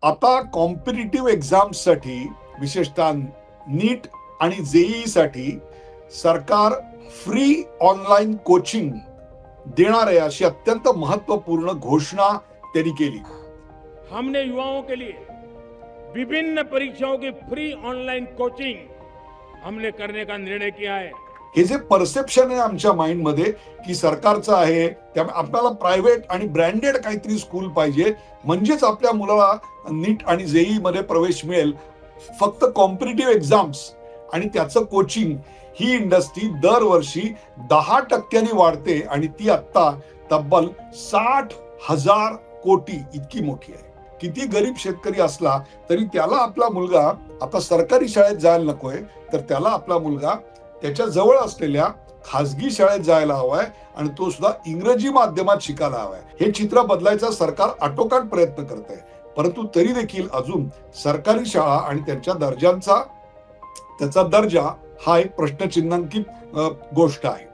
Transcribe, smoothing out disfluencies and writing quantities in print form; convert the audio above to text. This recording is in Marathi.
आता कॉम्पिटिटिव्ह एक्झाम्ससाठी विशेषतः नीट आणि जेईई साठी सरकार फ्री ऑनलाईन कोचिंग देणार आहे अशी अत्यंत महत्वपूर्ण घोषणा त्यांनी केली. हमने युवाओं के लिए विभिन्न परीक्षाओं की फ्री ऑनलाइन कोचिंग हमने करने का निर्णय किया है. हे जे परसेप्शन आहे आमच्या माइंड मध्ये की सरकारचं आहे, त्यामुळे आपल्याला प्रायव्हेट आणि ब्रँडेड काहीतरी स्कूल पाहिजे, म्हणजेच आपल्या मुलाला नीट आणि जेईई मध्ये प्रवेश मिळेल. फक्त कॉम्पिटिटिव्ह एक्झाम्स आणि त्याचं कोचिंग ही इंडस्ट्री दरवर्षी 10% वाढते आणि ती आता तब्बल 60,000 कोटी इतकी मोठी आहे. किती गरीब शेतकरी असला तरी त्याला आपला मुलगा आता सरकारी शाळेत जायला नकोय, तर त्याला आपला मुलगा त्याच्या जवळ असलेल्या खासगी शाळेत जायला हवाय आणि तो सुद्धा इंग्रजी माध्यमात शिकायला हवाय. हे चित्र बदलायचा सरकार आटोकाट प्रयत्न करत आहे, परंतु तरी देखील अजून सरकारी शाळा आणि त्यांच्या त्याचा दर्जा हा एक प्रश्नचिन्हांकित गोष्ट आहे.